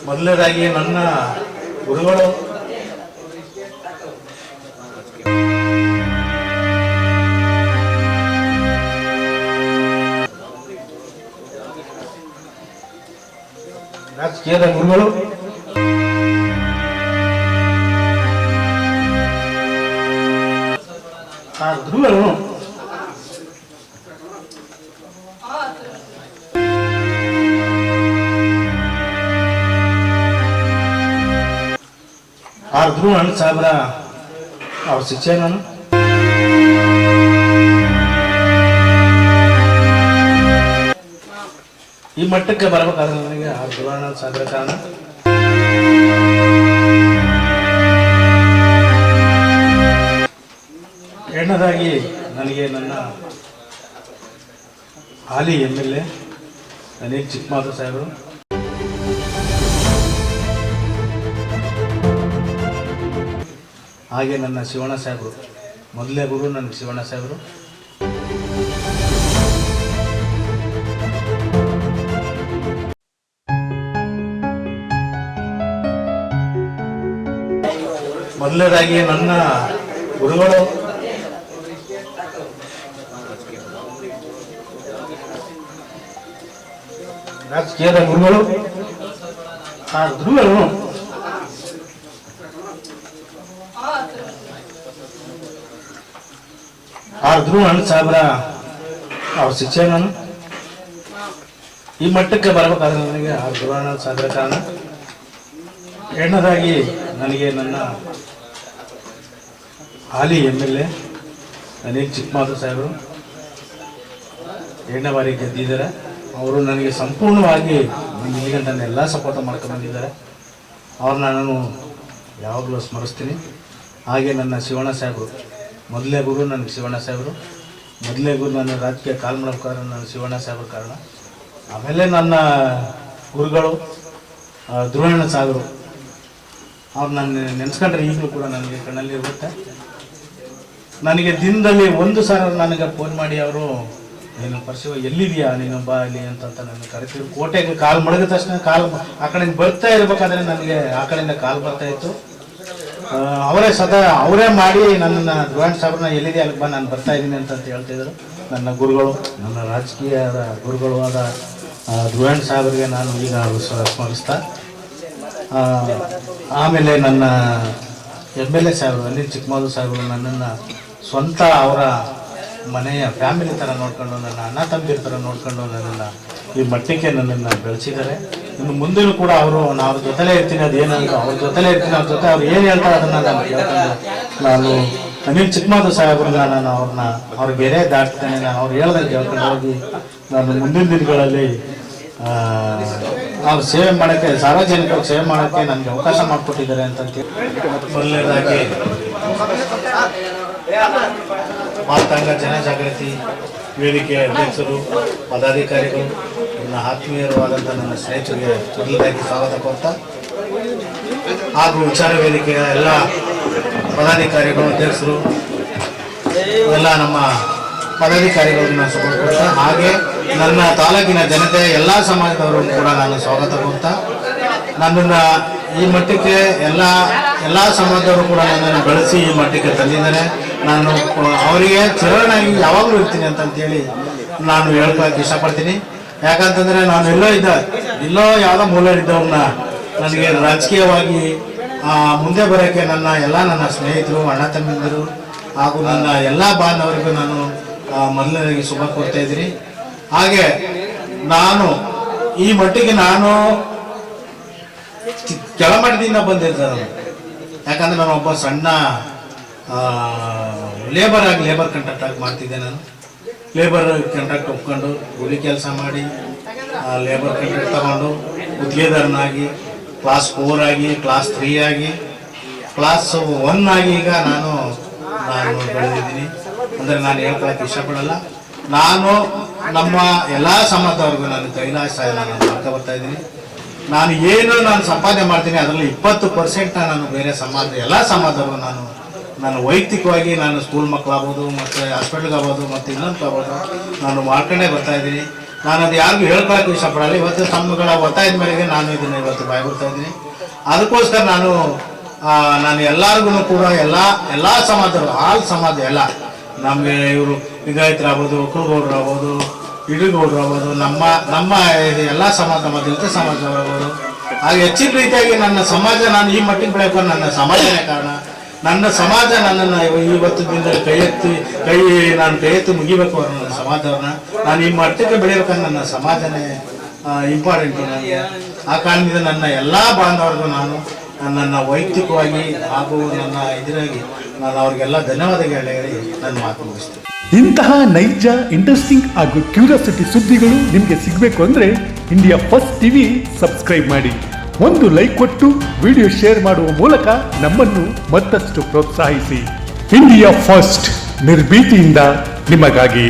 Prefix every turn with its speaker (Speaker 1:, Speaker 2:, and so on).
Speaker 1: ಮೊದಲನೇದಾಗಿ ನನ್ನ ಗುರುಗಳು ರಾಜಕೀಯದ ಗುರುಗಳು ಆ ಗುರುಗಳು ಧ್ರುವ ಅಣ್ಣ ಸಾಹೇಬ್ರ ಅವ್ರ ಶಿಕ್ಷೆ ನಾನು ಈ ಮಟ್ಟಕ್ಕೆ ಬರಬೇಕಾದ್ರೆ ನನಗೆ ಆ ಧ್ರುವ ಅಣ್ಣ ಸಾಹೇಬ್ರ ಕಾರಣ. ಎರಡನೇದಾಗಿ ನನಗೆ ನನ್ನ ಹಾಲಿ MLA ಅನಿಲ್ ಚಿಕ್ಕಮಾಧವ್ ಸಾಹೇಬರು, ಹಾಗೆ ನನ್ನ ಶಿವಣ್ಣ ಸಾಹೇಬರು, ಮೊದಲೇ ಗುರು ನನ್ನ ಶಿವಣ್ಣ ಸಾಹೇಬರು. ಮೊದಲನೇದಾಗಿ ನನ್ನ ಗುರುಗಳು ರಾಜಕೀಯದ ಗುರುಗಳು ಆ ಗುರುಗಳು ಧ್ರುವ ಅಣ್ಣ ಸಾಹೇಬ್ರ ಅವ್ರ ಶಿಕ್ಷೆ ನಾನು ಈ ಮಟ್ಟಕ್ಕೆ ಬರಬೇಕಾದ್ರೆ ನನಗೆ ಆ ಧ್ರುವ ಅಣ್ಣ ಸಾಹೇಬ್ರ ಕಾರಣ. ಎರಡನೇದಾಗಿ ನನಗೆ ನನ್ನ ಹಾಲಿ MLA ಅನಿಲ್ ಚಿಕ್ಕಮಾಧವ್ ಸಾಹೇಬರು, ಎರಡನೇ ಬಾರಿ ಗೆದ್ದಿದ್ದಾರೆ. ಅವರು ನನಗೆ ಸಂಪೂರ್ಣವಾಗಿ ಈಗ ನನ್ನ ಎಲ್ಲ ಸಪೋರ್ಟ್ ಮಾಡ್ಕೊಂಡು ಬಂದಿದ್ದಾರೆ. ಅವ್ರನ್ನ ನಾನು ಯಾವಾಗಲೂ ಸ್ಮರಿಸ್ತೀನಿ. ಹಾಗೆ ನನ್ನ ಶಿವಣ್ಣ ಸಾಹೇಬರು, ಮೊದಲೇ ಗುರು ನನಗೆ ಶಿವಣ್ಣ ಸಾಹೇಬರು, ಮೊದಲೇ ಗುರು ನನ್ನ ರಾಜಕೀಯ ಕಾಲ್ ಮಾಡೋಕ್ಕಾದ್ರೆ ನನ್ನ ಶಿವಣ್ಣ ಸಾಹೇಬ್ರ ಕಾರಣ. ಆಮೇಲೆ ನನ್ನ ಗುರುಗಳು ಧ್ರುವಣ್ಣ ಸಾಹೇಬರು, ಅವ್ರು ನಾನು ನೆನೆಸ್ಕೊಂಡ್ರೆ ಈಗಲೂ ಕೂಡ ನನಗೆ ಕಣ್ಣಲ್ಲಿ ಇರುತ್ತೆ. ನನಗೆ ದಿನದಲ್ಲಿ ಒಂದು ಸಾರ ನನಗೆ ಫೋನ್ ಮಾಡಿ ಅವರು ನೀನು ಪರ್ಶಿವ ಎಲ್ಲಿದೆಯಾ ನೀನು ಬಾ ಇಲ್ಲಿ ಅಂತ ನನಗೆ ಕರಿತಿದ್ರು. ಕೋಟೆಗೆ ಕಾಲು ಮಡಗಿದ ತಕ್ಷಣ ಕಾಲು ಆ ಕಡೆಯಿಂದ ಬರ್ತಾ ಇರಬೇಕಾದ್ರೆ ನನಗೆ ಆ ಕಡೆಯಿಂದ ಕಾಲು ಬರ್ತಾ ಇತ್ತು. ಅವರೇ ಮಾಡಿ ನನ್ನನ್ನು ಧ್ರುವಣ್ಣ ಸಾಹೇಬ್ರನ್ನ ಎಲ್ಲಿದೆ ಅಲ್ಲಿಗೆ ಬಾ ನಾನು ಬರ್ತಾ ಇದ್ದೀನಿ ಅಂತ ಹೇಳ್ತಿದ್ರು. ನನ್ನ ಗುರುಗಳು, ನನ್ನ ರಾಜಕೀಯದ ಗುರುಗಳು ಆದ ಧ್ರುವಣ್ಣ ಸಾಹೇಬ್ರಿಗೆ ನಾನು ಈಗ ಸ್ಮರಿಸ್ತಾ, ಆಮೇಲೆ ನನ್ನ MLA ಸಾಹೇಬರು ಅನಿಲ್ ಚಿಕ್ಕಮಾಧವ್ ಸಾಹೇಬರು ನನ್ನನ್ನು ಸ್ವಂತ ಅವರ ಮನೆಯ ಫ್ಯಾಮಿಲಿ ಥರ ನೋಡ್ಕೊಂಡು, ನನ್ನ ಅಣ್ಣ ತಮ್ಮದಿರ ಥರ ನೋಡ್ಕೊಂಡು ನನ್ನನ್ನು ಈ ಮಟ್ಟಕ್ಕೆ ನನ್ನನ್ನು ಬೆಳೆಸಿದ್ದಾರೆ. ಇನ್ನು ಮುಂದೆನೂ ಕೂಡ ಅವರು ಅವ್ರ ಜೊತೆಲೇ ಇರ್ತೀನಿ, ಅದೇನಂತ ಅವ್ರ ಜೊತೆಲೇ ಇರ್ತೀನಿ, ಅವ್ರ ಜೊತೆ ಅವ್ರು ಏನು ಹೇಳ್ತಾರೆ ಅದನ್ನು ನಾನು ಕೇಳ್ಕೊಂಡು ನಾನು ಅನಿಲ್ ಚಿಕ್ಕಮಾಧವ್ ಸಾಹೇಬ್ರನ್ನ ನಾನು ಅವ್ರ ಬೇರೆ ದಾಟ್ತೇನೆ. ನಾನು ಅವ್ರು ಹೇಳ್ದಂಗೆ ಕೇಳ್ಕೊಂಡು ಹೋಗಿ ನಾನು ಮುಂದಿನ ದಿನಗಳಲ್ಲಿ ಅವ್ರು ಸೇವೆ ಮಾಡೋಕ್ಕೆ, ಸಾರ್ವಜನಿಕರಿಗೆ ಸೇವೆ ಮಾಡೋಕ್ಕೆ ನನಗೆ ಅವಕಾಶ ಮಾಡಿಕೊಟ್ಟಿದ್ದಾರೆ ಅಂತಂತ. ಮೊದಲನೇದಾಗಿ ಮಾತಾಂಗ ಜನಜಾಗೃತಿ ವೇದಿಕೆಯ ಅಧ್ಯಕ್ಷರು, ಪದಾಧಿಕಾರಿಗಳು, ನನ್ನ ಆತ್ಮೀಯರು ಆದಂಥ ನನ್ನ ಸ್ನೇಹಿತರಿಗೆ ಮೊದಲದಾಗಿ ಸ್ವಾಗತ ಕೊಡ್ತಾ, ಹಾಗೂ ವಿಚಾರ ವೇದಿಕೆಯ ಎಲ್ಲ ಪದಾಧಿಕಾರಿಗಳು, ಅಧ್ಯಕ್ಷರು, ಎಲ್ಲ ನಮ್ಮ ಪದಾಧಿಕಾರಿಗಳನ್ನ ಸ್ವಾಗತ ಕೊಡ್ತಾ, ಹಾಗೆ ನನ್ನ ತಾಲೂಕಿನ ಜನತೆ ಎಲ್ಲ ಸಮಾಜದವರು ಕೂಡ ನಾನು ಸ್ವಾಗತ ಕೊಡ್ತಾ, ನನ್ನನ್ನು ಈ ಮಟ್ಟಕ್ಕೆ ಎಲ್ಲ ಸಮಾಜದವರು ಕೂಡ ನನ್ನನ್ನು ಬೆಳೆಸಿ ಈ ಮಟ್ಟಕ್ಕೆ ತಂದಿದ್ದಾರೆ. ನಾನು ಅವರಿಗೆ ಚಿರನಾಗಿ ಯಾವಾಗಲೂ ಇರ್ತೀನಿ ಅಂತಂತೇಳಿ ನಾನು ಹೇಳ್ಕೊಳಕ್ಕೆ ಇಷ್ಟಪಡ್ತೀನಿ. ಯಾಕಂತಂದರೆ ನಾನು ಎಲ್ಲೋ ಯಾವುದೋ ಮೂಲೆಯಲ್ಲಿದ್ದವ್ರನ್ನ ನನಗೆ ರಾಜಕೀಯವಾಗಿ ಮುಂದೆ ಬರೋಕ್ಕೆ ನನ್ನ ಸ್ನೇಹಿತರು, ಅಣ್ಣ ತಮ್ಮಂದಿರು ಹಾಗೂ ನನ್ನ ಎಲ್ಲ ಬಾಂಧವರಿಗೂ ನಾನು ಮೊದಲನೇದಾಗಿ ಶುಭ ಕೋರ್ತಾ ಇದ್ದೀನಿ. ಹಾಗೆ ನಾನು ಈ ಮಟ್ಟಿಗೆ ನಾನು ಕೆಳಮಟ್ಟದಿಂದ ಬಂದಿರ್ತಾರೆ. ಯಾಕಂದರೆ ನಾನು ಒಬ್ಬ ಸಣ್ಣ ಲೇಬರ್ ಕಾಂಟ್ರಾಕ್ಟ್ ಆಗಿ ಮಾಡ್ತಿದ್ದೆ. ನಾನು ಲೇಬರ್ ಕಾಂಟ್ರಾಕ್ಟ್ ಒಪ್ಕೊಂಡು ಕೂಲಿ ಕೆಲಸ ಮಾಡಿ ಲೇಬರ್ ಕಾಂಟ್ರಾಕ್ಟ್ ತಗೊಂಡು ಗುತ್ತಿಗೆದಾರನಾಗಿ ಕ್ಲಾಸ್ 4 ಆಗಿ, ಕ್ಲಾಸ್ 3 ಆಗಿ, ಕ್ಲಾಸ್ 1 ಆಗಿ ಈಗ ನಾನು ಬೆಳೆದಿದ್ದೀನಿ. ಅಂದರೆ ನಾನು ಹೇಳ್ಕೊಳಕ್ಕೆ ಇಷ್ಟಪಡಲ್ಲ. ನಾನು ನಮ್ಮ ಎಲ್ಲ ಸಮಾಜದವ್ರಿಗೂ ನಾನು ಕೈಲಾಸ ನಾನು ಮಾಡ್ಕೊ ಬರ್ತಾ ಇದ್ದೀನಿ. ನಾನು ಸಂಪಾದನೆ ಮಾಡ್ತೀನಿ ಅದರಲ್ಲಿ 20% ನಾನು ಬೇರೆ ಎಲ್ಲ ಸಮಾಜದವ್ರಿಗೂ ನಾನು ವೈಯಕ್ತಿಕವಾಗಿ ನಾನು ಸ್ಕೂಲ್ ಮಕ್ಕಳಾಗ್ಬೋದು, ಮತ್ತು ಹಾಸ್ಪಿಟ್ಲ್ಗೆ ಆಗ್ಬೋದು, ಮತ್ತು ಇನ್ನೊಂದು ಆಗ್ಬೋದು ನಾನು ಮಾಡ್ಕೊಂಡೇ ಬರ್ತಾ ಇದ್ದೀನಿ. ನಾನು ಅದು ಯಾರಿಗೂ ಹೇಳ್ಕೊಳಕ್ಕೆ ಇಷ್ಟಪಡಲ್ಲ. ಇವತ್ತು ತಮ್ಮಗಳ ಒತ್ತಾಯದ ಮೇರೆಗೆ ನಾನು ಇದನ್ನು ಇವತ್ತು ಬಾಯ್ಬಿಡ್ತಾ ಇದ್ದೀನಿ. ಅದಕ್ಕೋಸ್ಕರ ನಾನು ಎಲ್ಲರಿಗೂ ಕೂಡ ಎಲ್ಲ ಸಮಾಜರು ಆಲ್ ಸಮಾಜ ಎಲ್ಲ ನಮಗೆ ಇವರು ಲಿಂಗಾಯತರಾಗ್ಬೋದು, ಒಕ್ಕಲಗೌಡರು ಆಗ್ಬೋದು, ಇಡಗೌಡರು ಆಗ್ಬೋದು, ನಮ್ಮ ಎಲ್ಲ ಸಮಾಜ, ನಮ್ಮ ದಲಿತ ಸಮಾಜವಾಗ್ಬೋದು, ಹಾಗೆ ಹೆಚ್ಚಿನ ರೀತಿಯಾಗಿ ನನ್ನ ಸಮಾಜ, ನಾನು ಈ ಮಟ್ಟಿಗೆ ಬೆಳೆಯೋಕೆ ನನ್ನ ಸಮಾಜನೇ ಕಾರಣ. ನನ್ನ ಸಮಾಜ ನನ್ನನ್ನು ಇವತ್ತು ದಿನದಲ್ಲಿ ನಾನು ಕೈ ಎತ್ತಿ ಮುಗಿಬೇಕು ಅವರು ನನ್ನ ಸಮಾಜವ್ರನ್ನ. ನಾನು ಈ ಮಟ್ಟಕ್ಕೆ ಬೆಳೆಯಬೇಕಂದ್ರೆ ನನ್ನ ಸಮಾಜನೇ ಇಂಪಾರ್ಟೆಂಟು ನನಗೆ. ಆ ಕಾರಣದಿಂದ ನನ್ನ ಎಲ್ಲ ಬಾಂಧವರಿಗೂ ನನ್ನ ವೈಯಕ್ತಿಕವಾಗಿ ಹಾಗೂ ನನ್ನ ಇದರಾಗಿ ನಾನು ಅವ್ರಿಗೆಲ್ಲ ಧನ್ಯವಾದಗಳು ಹೇಳಿ ನನ್ನ ಮಾತು ಮುಗಿಸ್ತೇನೆ.
Speaker 2: ಇಂತಹ ನೈಜ, ಇಂಟ್ರೆಸ್ಟಿಂಗ್ ಹಾಗೂ ಕ್ಯೂರಿಯಾಸಿಟಿ ಸುದ್ದಿಗಳು ನಿಮಗೆ ಸಿಗಬೇಕು ಅಂದರೆ ಇಂಡಿಯಾ ಫಸ್ಟ್ ಟಿವಿ ಸಬ್ಸ್ಕ್ರೈಬ್ ಮಾಡಿ. ಒಂದು ಲೈಕ್ ಕೊಟ್ಟು ವಿಡಿಯೋ ಶೇರ್ ಮಾಡುವ ಮೂಲಕ ನಮ್ಮನ್ನು ಮತ್ತಷ್ಟು ಪ್ರೋತ್ಸಾಹಿಸಿ. ಇಂಡಿಯಾ ಫಸ್ಟ್, ನಿರ್ಭೀತಿಯಿಂದ ನಿಮಗಾಗಿ.